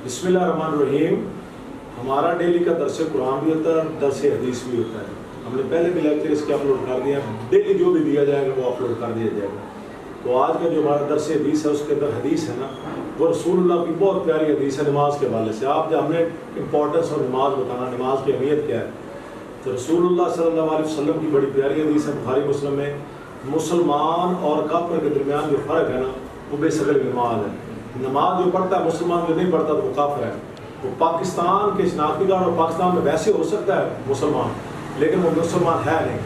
بسم اللہ الرحمن الرحیم. ہمارا ڈیلی کا درس قرآن بھی ہوتا ہے، درس حدیث بھی ہوتا ہے. ہم نے پہلے بھی لیکچر اس کے اپلوڈ کر دیا ہیں. ڈیلی جو بھی دیا جائے گا وہ اپلوڈ کر دیا جائے گا. تو آج کا جو ہمارا درس حدیث ہے اس کے اندر حدیث ہے نا، وہ رسول اللہ کی بہت پیاری حدیث ہے نماز کے حوالے سے. آپ جب ہم نے امپورٹنس اور نماز بتانا، نماز کی اہمیت کیا ہے، تو رسول اللہ صلی اللہ علیہ وسلم کی بڑی پیاری حدیث ہے بخاری مسلم میں. مسلمان اور کافر کے درمیان جو فرق ہے نا، وہ بے شکل نماز ہے. نماز جو پڑھتا ہے مسلمان، جو نہیں پڑھتا تو وہ کافر ہے. وہ پاکستان کے شناختی کارڈ اور پاکستان میں ویسے ہو سکتا ہے مسلمان، لیکن وہ مسلمان ہے نہیں،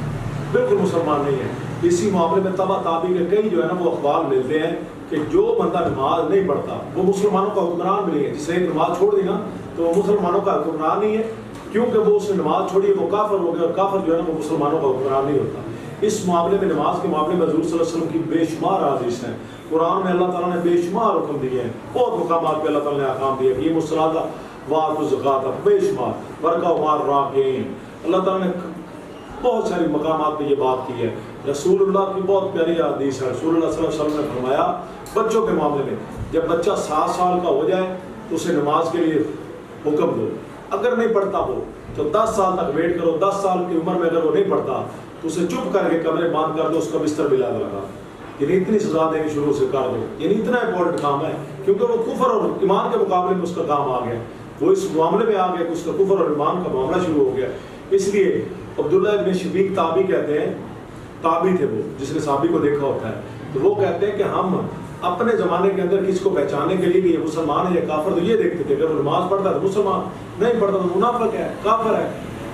بالکل مسلمان نہیں ہے. اسی معاملے میں تبا تابی کے کئی جو ہے نا وہ اخبار ملتے ہیں کہ جو بندہ نماز نہیں پڑھتا وہ مسلمانوں کا حکمران بھی نہیں ہے. جس نے ایک نماز چھوڑ دی نا تو وہ مسلمانوں کا حکمران نہیں ہے، کیونکہ وہ اس نے نماز چھوڑی ہے، وہ کافر ہو گیا. اور کافر جو ہے نا وہ مسلمانوں کا حکمران نہیں ہوتا. اس معاملے میں نماز کے معاملے میں حضور صلی اللہ علیہ وسلم کی بے شمار حدیث ہیں. قرآن میں اللہ تعالیٰ نے بے شمار حکم دیے ہیں، بہت مقامات پہ اللہ تعالیٰ نے احکام دیے. یہ الصلاۃ وآتوا الزکاۃ، بے شمار ورکعوا مع الراکعین. اللہ تعالیٰ نے بہت ساری مقامات پہ یہ بات کی ہے. رسول اللہ کی بہت پیاری حدیث ہے. رسول اللہ صلی اللہ علیہ وسلم نے فرمایا بچوں کے معاملے میں، جب بچہ 7 سال کا ہو جائے تو اسے نماز کے لیے حکم دو. اگر نہیں پڑھتا ہو تو 10 سال تک ویٹ کرو. 10 سال کی عمر میں اگر وہ نہیں پڑھتا تو اسے چپ کر کے کمرے بند کر دو، اس کا بستر بھی لگا لگا. یعنی اتنی سزا دینی شروع سے کر دو. یعنی اتنا امپورٹنٹ کام ہے، کیونکہ وہ کفر اور ایمان کے مقابلے میں اس کا کام آ گیا. وہ اس معاملے میں آ گیا کہ اس کا کفر اور ایمان کا معاملہ شروع ہو گیا. اس لیے عبداللہ ابن شقیق تابعی کہتے ہیں، تابعی تھے وہ، جس نے صحابی کو دیکھا ہوتا ہے، تو وہ کہتے ہیں کہ ہم اپنے زمانے کے اندر کسی کو پہچاننے کے لیے کہ یہ مسلمان ہے یا کافر، تو یہ دیکھتے تھے. اگر وہ نماز پڑھتا ہے تو مسلمان، نہیں پڑھتا تو منافق ہے، کافر ہے.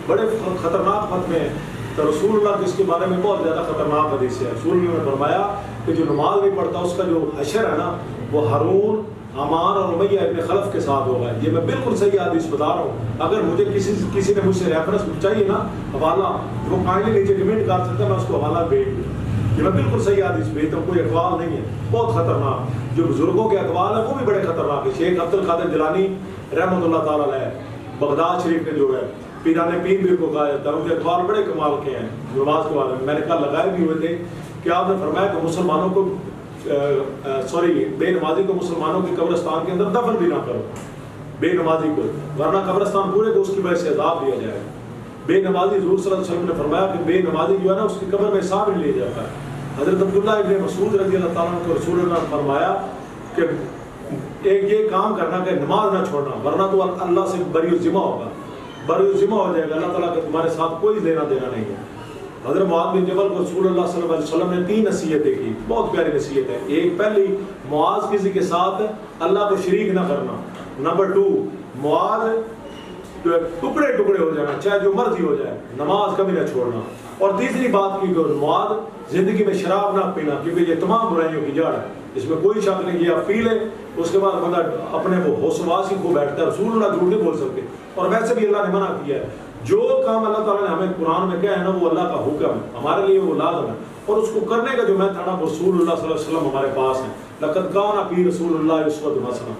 بڑے خطرناک فتوے ہیں. تو رسول اللہ کے اس کے بارے میں بہت زیادہ خطرناک حدیث ہے. رسول اللہ نے فرمایا کہ جو نماز نہیں پڑھتا اس کا جو حشر ہے نا، وہ ہارون، حمان اور امیہ ابن خلف کے ساتھ ہوگا. یہ میں بالکل صحیح حدیث بتا رہا ہوں. اگر مجھے کسی نے مجھ سے ریفرنس چاہیے نا، حوالہ، وہ کائنڈلی نیچے کمنٹ کر سکتا ہے، میں اس کو حوالہ بھیج دوں. یہ میں بالکل صحیح حدیث بھیجتا ہوں، کوئی اقوال نہیں ہے. بہت خطرناک. جو بزرگوں کے اقوال ہیں وہ بھی بڑے خطرناک ہیں. شیخ عبد القادر جیلانی رحمۃ اللہ تعالیٰ علیہ بغداد شریف کے جو ہے پیران پیر بھی کو کہا جاتا ہے، ان کے اقوال بڑے کمال کے ہیں نماز کے بارے میں. میں نے کل لگائے بھی ہوئے تھے کہ آپ نے فرمایا کہ مسلمانوں کو بے نمازی کو مسلمانوں کی قبرستان کے اندر دفن بھی نہ کرو، بے نمازی کو، ورنہ قبرستان پورے کو اس کی وجہ سے عذاب دیا جائے گا. بے نمازی، حضور صلی اللہ علیہ وسلم نے فرمایا کہ بے نمازی جو ہے نا اس کی قبر میں حساب نہیں لیا جاتا ہے. حضرت عبداللہ ابن مسعود رضی اللہ تعالیٰ عنہ کو رسول اللہ نے فرمایا کہ ایک یہ کام کرنا کہ نماز نہ چھوڑنا، ورنہ تو اللہ سے بری الذمہ ہوگا، بری الذمہ ہو جائے گا. اللہ تعالیٰ کا تمہارے ساتھ کوئی لینا دینا نہیں ہے. حضرت معاذ بن جبل کو رسول اللہ صلی اللہ علیہ وسلم نے 3 نصیحتیں کی، بہت پیاری نصیحت ہے. ایک، پہلی، معاذ کسی کے ساتھ اللہ کو شریک نہ کرنا. نمبر 2، معاذ ٹکڑے ٹکڑے ہو جانا، چاہے جو مرضی ہو جائے، نماز کبھی نہ چھوڑنا. اور تیسری بات کی کہ معاذ زندگی میں شراب نہ پینا، کیونکہ یہ تمام برائیوں کی جڑ ہے، اس میں کوئی شک نہیں. یہ آپ پی لیں اس کے بعد بندہ اپنے وہ ہوش و واس کو بیٹھتا ہے. رسول اللہ جھوٹ نہیں بول سکتے، اور ویسے بھی اللہ نے منع کیا ہے. جو کام اللہ تعالیٰ نے ہمیں قرآن میں کہا ہے نا، وہ اللہ کا حکم ہے، ہمارے لیے وہ لازم ہے. اور اس کو کرنے کا جو میتھڈ ہے رسول اللہ صلی اللہ علیہ وسلم ہمارے پاس ہے. لقد کان فی رسول اللہ اسوۃ حسنہ.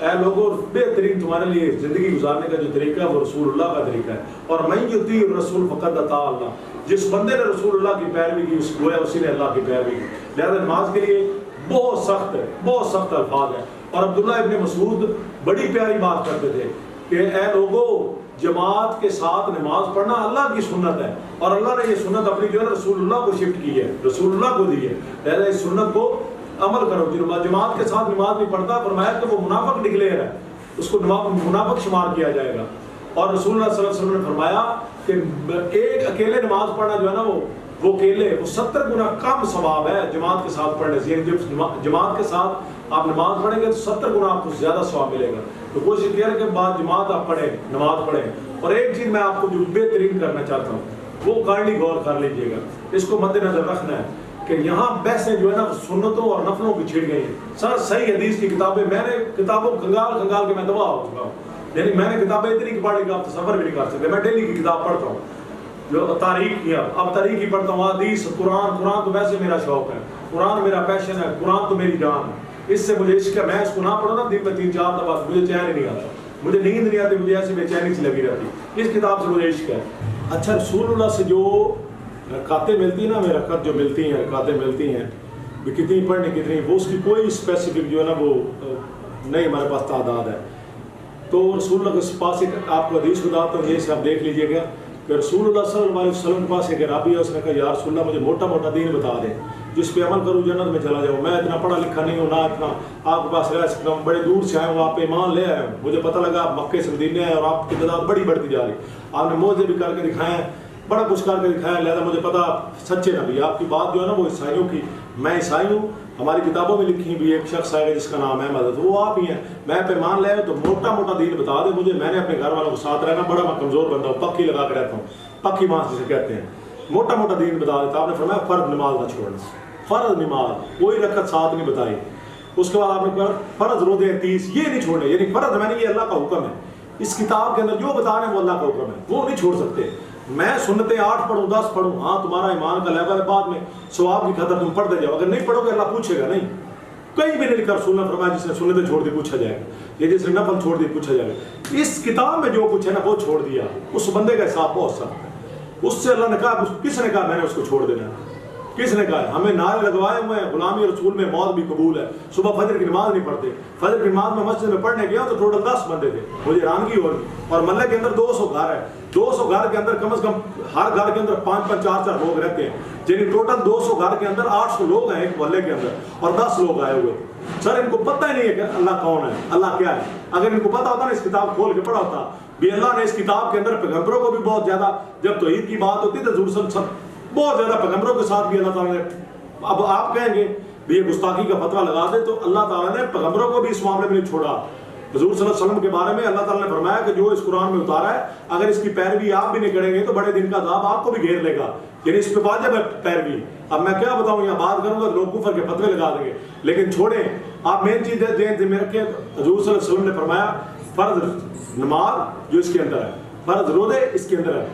اے لوگوں، بہترین تمہارے لیے زندگی گزارنے کا جو طریقہ ہے وہ رسول اللہ کا طریقہ ہے. اور من یطیع الرسول فقد اطاع اللہ. جس بندے نے رسول اللہ کی پیروی کی، اس گویا اسی نے اللہ کی پیروی کی. لہذا نماز کے لیے بہت سخت ہے، بہت سخت الفاظ ہیں. اور عبداللہ ابن مسعود بڑی پیاری بات کرتے تھے کہ اے لوگوں، جماعت کے ساتھ نماز پڑھنا اللہ کی سنت ہے، اور اللہ نے یہ سنت اپنی جو ہے رسول اللہ کو شفٹ کی ہے، رسول اللہ کو دی ہے. لہذا اس سنت کو عمل کرو. جو جماعت کے ساتھ نماز نہیں پڑھتا، فرمایا کہ وہ منافق ڈکلیئر ہے، اس کو منافق شمار کیا جائے گا. اور رسول اللہ صلی اللہ علیہ وسلم نے فرمایا کہ ایک اکیلے نماز پڑھنا جو ہے نا وہ اکیلے 70 گنا کم ثواب ہے جماعت کے ساتھ پڑھنے سے. یعنی جب جماعت کے ساتھ آپ نماز پڑھیں گے تو 70 گنا آپ کو زیادہ ثواب ملے گا. تو کوشش کیا ہے کہ بعد جماعت آپ پڑھیں، نماز پڑھیں. اور ایک چیز میں آپ کو جو بہترین کرنا چاہتا ہوں وہ کائنڈلی غور کر لیجئے گا، اس کو مد نظر رکھنا ہے کہ یہاں بحثیں جو ہے نا سنتوں اور نفلوں کی چھڑ گئی ہیں. سر صحیح حدیث کی کتابیں، میں نے کتابوں کنگال کے میں تباہ ہو چکا ہوں. یعنی میں نے کتابیں اتنی پڑھ لی کہ آپ تصور بھی نہیں کر سکتے. میں ڈیلی کی کتاب پڑھتا ہوں، جو تاریخ کی، اب تاریخ کی پڑھتا ہوں، حدیث، قرآن تو ویسے میرا شوق ہے، قرآن میرا پیشن ہے، قرآن تو میری جان ہے. اس سے مجھے عشق ہے. میں اس کو نہ پڑھوں نا دن میں 3-4 دفعہ مجھے چین ہی نہیں آتا، مجھے نیند نہیں آتی، مجھے ایسے بے چینی سی لگی رہتی. اس کتاب سے مجھے عشق ہے. اچھا، رسول اللہ سے جو رکعتیں ملتی ہیں نا، ہمیں رکعت جو ملتی ہیں، رکعتیں ملتی ہیں، کتنی پڑھنی کتنی، وہ اس کی کوئی اسپیسیفک جو ہے نا وہ نہیں ہمارے پاس تعداد ہے. تو رسول اللہ کے پاس ایک آپ کو حدیث بتاتا ہوں، یہ سے آپ دیکھ لیجئے گا کہ رسول اللہ صلی اللہ علیہ وسلم کے پاس ایک عربی ہے، اس نے کہا یا رسول اللہ مجھے موٹا موٹا دین بتا دیں جس پہ عمل کروں جنت میں چلا جاؤں، میں اتنا پڑھا لکھا نہیں ہوں، نہ اتنا آپ کے پاس رہ سکتا ہوں، بڑے دور سے آئے ہوں، آپ پہ ایمان لے آئے ہوں، مجھے پتہ لگا آپ مکے سے مدینے آئے اور آپ کی تعداد بڑی بڑھتی جا رہی، آپ نے معجزے بھی کر کے دکھائے ہیں، بڑا کچھ کر کے دکھایا، لہٰذا مجھے پتا سچے نبی آپ کی بات جو ہے نا وہ عیسائیوں کی، میں عیسائی ہوں، ہماری کتابوں میں لکھی بھی ایک شخص آئے گا جس کا نام ہے احمد، وہ آپ ہی ہیں، میں پیمان لے آؤں تو موٹا موٹا دین بتا دے مجھے، میں نے اپنے گھر والوں کو ساتھ رہنا، بڑا میں کمزور بندہ ہوں، پکی لگا کے رہتا ہوں، پکی ماس جسے کہتے ہیں، موٹا موٹا دین بتا دیتا، آپ نے فرمایا فرض نماز نہ چھوڑنا، فرض نماز کوئی رکعت ساتھ نہیں بتائی، اس کے بعد آپ نے کہا فرض روزے 30 یہ نہیں چھوڑنے، یعنی فرض میں نے یہ اللہ کا حکم ہے، اس کتاب کے اندر جو بتا رہے ہیں وہ اللہ کا حکم ہے، وہ نہیں چھوڑ سکتے، میں سنتیں 8 پڑھوں 10 پڑھوں، ہاں تمہارا ایمان کا لیول ہے، بعد میں ثواب کی خاطر تم پڑھتے جاؤ، اگر نہیں پڑھو گے اللہ پوچھے گا نہیں، کہیں بھی نہیں لکھا رسول نے فرمایا جس نے سنتیں چھوڑ دی پوچھا جائے گا، یہ جس نے نفل چھوڑ دی پوچھا جائے گا، اس کتاب میں جو کچھ ہے نا وہ چھوڑ دیا، اس بندے کا حساب بہت سخت ہے، اس سے اللہ نے کہا، کس نے کہا میں نے اس کو چھوڑ دینا، کس نے کہا؟ ہمیں نعرے لگوائے ہوئے ہیں غلامی رسول میں موت بھی قبول ہے، صبح فجر کی نماز نہیں پڑھتے، فجر کی نماز میں مسجد میں پڑھنے گیا تو ٹوٹل 10 بندے تھے، مجھے حیرانگی ہو رہی، اور محلے کے اندر 200 گھر ہے، 200 گھر کے اندر کم از کم ہر گھر کے اندر 5-5 4-4 لوگ رہتے ہیں، یعنی ٹوٹل 200 گھر کے اندر 800 لوگ ہیں ایک محلے کے اندر، اور 10 لوگ آئے ہوئے، سر ان کو پتہ ہی نہیں ہے کہ اللہ کون ہے، اللہ کیا ہے، اگر ان کو پتہ ہوتا نا اس کتاب کھول کے پڑھا ہوتا بھی اللہ نے اس کتاب کے اندر پیغمبروں کو بھی بہت زیادہ، جب توحید کی بات ہوتی ہے تو حضور صلی اللہ علیہ وسلم بہت زیادہ پیغمبروں کے ساتھ بھی اللہ تعالیٰ نے، اب آپ کہیں گے بھی یہ گستاخی کا فتویٰ لگا دے تو اللہ تعالیٰ نے پیغمبروں کو بھی اس معاملے میں نہیں چھوڑا، حضور صلی اللہ علیہ وسلم کے بارے میں اللہ تعالیٰ نے فرمایا کہ جو اس قرآن میں اتارا ہے اگر اس کی پیروی آپ بھی نہیں کریں گے تو بڑے دن کا عذاب آپ کو بھی گھیر لے گا، یعنی اس پہ واجب ہے پیروی، اب میں کیا بتاؤں یہاں بات کروں گا لوگ کفر کے فتوے لگا دیں گے، لیکن چھوڑیں آپ مین چیز دیں میں رکھیں، حضور صلی اللہ علیہ وسلم نے فرمایا فرض نماز جو اس کے اندر ہے، فرض روزے اس کے اندر ہے،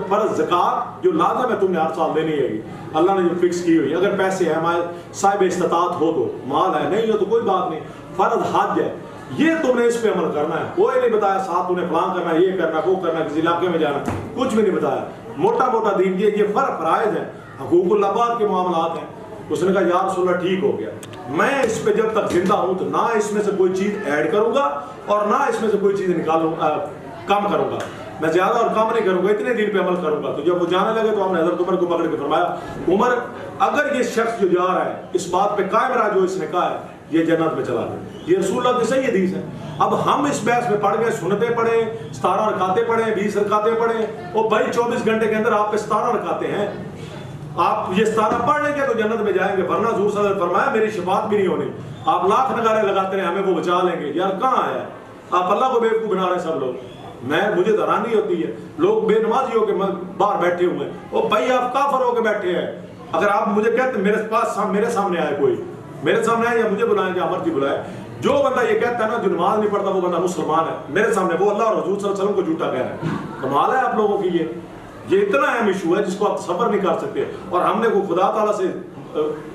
فرض زکات جو لازم ہے تم نے ہر سال دینی ہے، اللہ نے جو فکس کی ہوئی، اگر پیسے ہیں ہمارے صاحب استطاعت ہو تو، مال ہے نہیں ہو تو کوئی بات نہیں، فرض حج ہے، یہ تم نے اس پہ عمل کرنا ہے، کوئی نہیں بتایا ساتھ تم نے فلان کرنا ہے، یہ کرنا ہے وہ کرنا ہے، کسی علاقے میں جانا، کچھ بھی نہیں بتایا، موٹا موٹا دین یہ فرائض ہے، حقوق العباد کے معاملات ہیں، اس نے کہا یا رسول اللہ ٹھیک ہو گیا، میں اس پہ جب تک زندہ ہوں تو نہ اس میں سے کوئی چیز ایڈ کروں گا اور نہ اس میں سے کوئی چیز نکالوں کم کروں گا، میں زیادہ اور کم نہیں کروں گا، اتنے دن پہ عمل کروں گا، تو جب وہ جانے لگے تو ہم نے حضرت عمر کو پکڑ کے فرمایا عمر اگر یہ شخص جو جا رہا ہے اس بات پہ قائم رہا جو اس نے کہا ہے یہ جنت میں چلا گیا، یہ رسول اللہ کی صحیح حدیث ہے، اب ہم اس بحث میں پڑھ گئے سنتیں پڑھیں 17 رکعتیں پڑھیں 20 رکعتیں پڑھیں، وہ بھائی 24 گھنٹے کے اندر آپ پہ 17 رکعتیں ہیں، آپ یہ 17 پڑھ لیں گے تو جنت میں جائیں گے، ورنہ حضور صلی اللہ علیہ وسلم فرمایا میری شفاعت بھی نہیں ہونی، آپ لاکھ نگارے لگاتے ہیں ہمیں وہ بچا لیں گے، یار کہاں ہے آپ اللہ کو بیوقوف بنا رہے ہیں سب لوگ، مجھے حیرانی ہوتی ہے لوگ بے نمازی ہو کے باہر بیٹھے ہوئے ہیں، وہ بھائی آپ کافر ہو کے بیٹھے ہیں، اگر آپ مجھے کہتے ہیں میرے سامنے آئے کوئی میرے سامنے آئے یا مجھے بلائیں یا مرضی بلائے، جو بندہ یہ کہتا ہے نا جو نماز نہیں پڑھتا وہ بندہ مسلمان ہے میرے سامنے، وہ اللہ اور حضور صلی اللہ علیہ وسلم کو جھوٹا کہہ رہا ہے، کمال ہے آپ لوگوں کی، یہ اتنا اہم ایشو ہے جس کو آپ صبر نہیں کر سکتے، اور ہم نے کو خدا تعالیٰ سے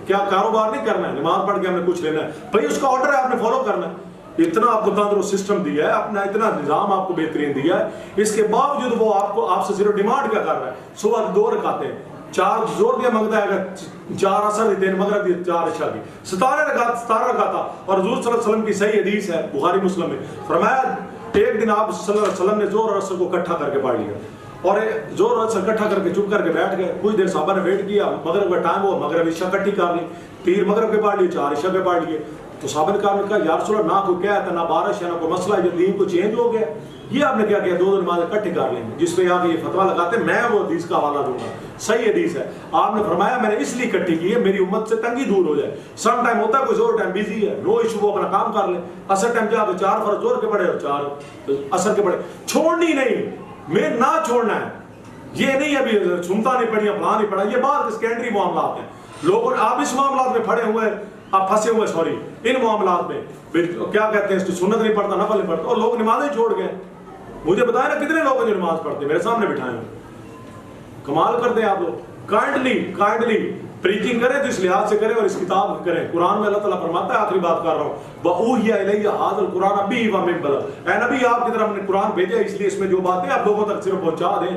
کیا کاروبار نہیں کرنا ہے، نماز پڑھ کے ہم نے کچھ لینا ہے، بھائی اس کا آرڈر ہے آپ نے فالو کرنا ہے، اتنا آپ کو تندرست سسٹم دیا ہے، اپنا اتنا نظام آپ کو بہترین دیا ہے، اس کے باوجود وہ آپ سے صرف ڈیمانڈ کیا کر رہا ہے، صبح 2 رکعتیں 4 زور دیا مانگتا ہے، اگر 4 عصر دی 3 مغرب دی 4 عشاء کی 17 رکعت، اور حضور صلی اللہ علیہ وسلم کی صحیح حدیث ہے بخاری مسلم میں فرمایا ایک دن آپ صلی اللہ علیہ وسلم نے زور اور عصر کو اکٹھا کر کے پڑھ لیا، اور زور اور عصر اکٹھا کر کے چپ کر کے بیٹھ گئے، کچھ دیر صحابہ نے ویٹ کیا، مغرب کا ٹائم ہوا، مغرب عشاء اکٹھی کر لی، 3 مغرب کے پڑھ لیے 4 عشاء کے پڑھ لیے، تو صحابہ نے کہا یا رسول اللہ نہ کوئی کیا ہے نہ بارش ہے نہ کوئی مسئلہ ہے، جو دین کو چینج ہو گیا، یہ آپ نے کیا کیا 2 نمازیں اکٹھی کر لیں، جس پہ آ کے یہ فتویٰ لگاتے ہیں، میں وہ حدیث کا حوالہ دوں گا، صحیح حدیث ہے، آپ نے فرمایا میں نے اس لیے اکٹھی کی ہے میری امت سے تنگی دور ہو جائے، سم ٹائم ہوتا ہے کوئی زور ٹائم بیزی ہے، نو ایشو، وہ اپنا کام کر لے، عصر ٹائم جا کے 4 فرض زور کے پڑھے اور 4 عصر کے پڑھے، چھوڑنی نہیں، میں نہ چھوڑنا ہے، یہ نہیں ابھی سنتا نہیں پڑھی فلاں نہیں پڑھا، یہ بات سیکنڈری معاملات ہیں، لوگوں آپ اس معاملات میں پڑے ہوئے آپ پھنسے ہوئے، سوری ان معاملات میں کیا کہتے ہیں سنت نہیں پڑھتا نفل نہیں پڑھتا، اور لوگ نمازیں چھوڑ گئے، مجھے بتائیں نا کتنے لوگ ہیں جو نماز پڑھتے ہیں، میرے سامنے بٹھائے ہوئے، کمال کرتے ہیں آپ لوگ، کائنڈلی پریچنگ کریں تو اس لحاظ سے کریں اور اس کتاب کریں، قرآن میں اللہ تعالیٰ فرماتا ہے، آخری بات کر رہا ہوں، وَأُوحِيَ إِلَيَّ هَٰذَا الْقُرْآنَ بِهِ وَمِن بَلَغَ، اے نبی آپ کی طرف ہم نے قرآن بھیجا اس لیے اس میں جو باتیں آپ لوگوں تک صرف پہنچا دیں،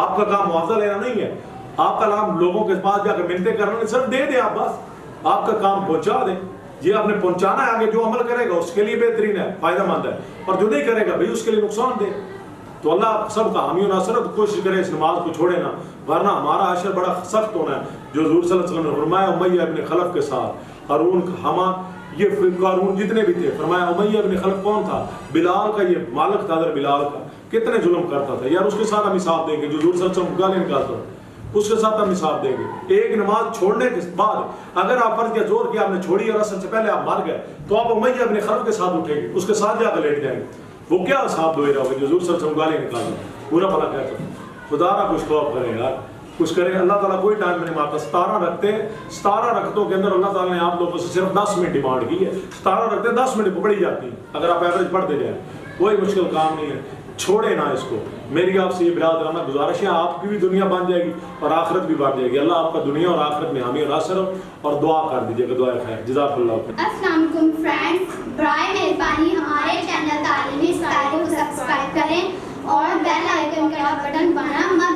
آپ کا کام معاوضہ لینا نہیں ہے، آپ کا کام لوگوں کے پاس جا کے منتیں کرنا نہیں، صرف دے دیں آپ، بس آپ کا کام پہنچا دیں، یہ آپ نے پہنچانا ہے آگے. جو عمل کرے گا اس کے لیے بہترین ہے, فائدہ مند ہے, اور جو نہیں کرے گا بھائی اس کے لیے نقصان دہ. تو اللہ سب کا حامی و ناصر ہے. کوشش کرے اس نماز کو چھوڑے نا, ورنہ ہمارا حشر بڑا سخت ہونا ہے. جو حضور صلی اللہ علیہ وسلم نے فرمایا امیہ ابن خلف کے ساتھ قارون یہ قارون جتنے بھی تھے, فرمایا امیہ ابن خلف کون تھا؟ بلال کا یہ مالک تھا, حضرت بلال کا. کتنے ظلم کرتا تھا یار, اس کے ساتھ ہم حساب دیں گے. جو حضور صلی اللہ علیہ وسلم گالیاں نکالتا تھا اس کے ساتھ ہم حساب دیں گے. ایک نماز چھوڑنے کے بعد اگر آپ فرض کیا زور کیا آپ نے چھوڑی اور اصل سے پہلے آپ مر گئے تو آپ امیہ ابن خلف کے ساتھ اٹھیں گے, اس کے ساتھ جا کر لیٹ جائیں گے. وہ کیا حساب دے رہا ہوگا جو حضور صلی اللہ علیہ وسلم گالیاں نکالتا پورا بھلا کہتا ہے. خدا را کچھ خوف کرے یار, کچھ کریں. اللہ تعالیٰ کوئی ٹائم نہیں مارتا. 17 رکھتے 17 رکھتوں کے اندر اللہ تعالیٰ نے آپ لوگوں سے صرف 10 منٹ ڈیمانڈ کی ہے. 17 رکھتے 10 منٹ پڑھی جاتی ہیں اگر آپ ایوریج پڑھتے جائیں, کوئی مشکل کام نہیں ہے. چھوڑے نہ اس کو. میری آپ سے یہ برادرانہ گزارش ہے, آپ کی بھی دنیا بن جائے گی اور آخرت بھی بن جائے گی. اللہ آپ کا دنیا اور آخرت میں حامی اور ناصر ہو, اور دعا کر دیجیے گا. دعا خیر. جزاک اللہ خیر. السلام علیکم فرینڈز, برائے مہربانی ہمارے چینل تعلیمی اسٹائل کو سبسکرائب کریں اور بیل آئیکن کا بٹن دبانا مت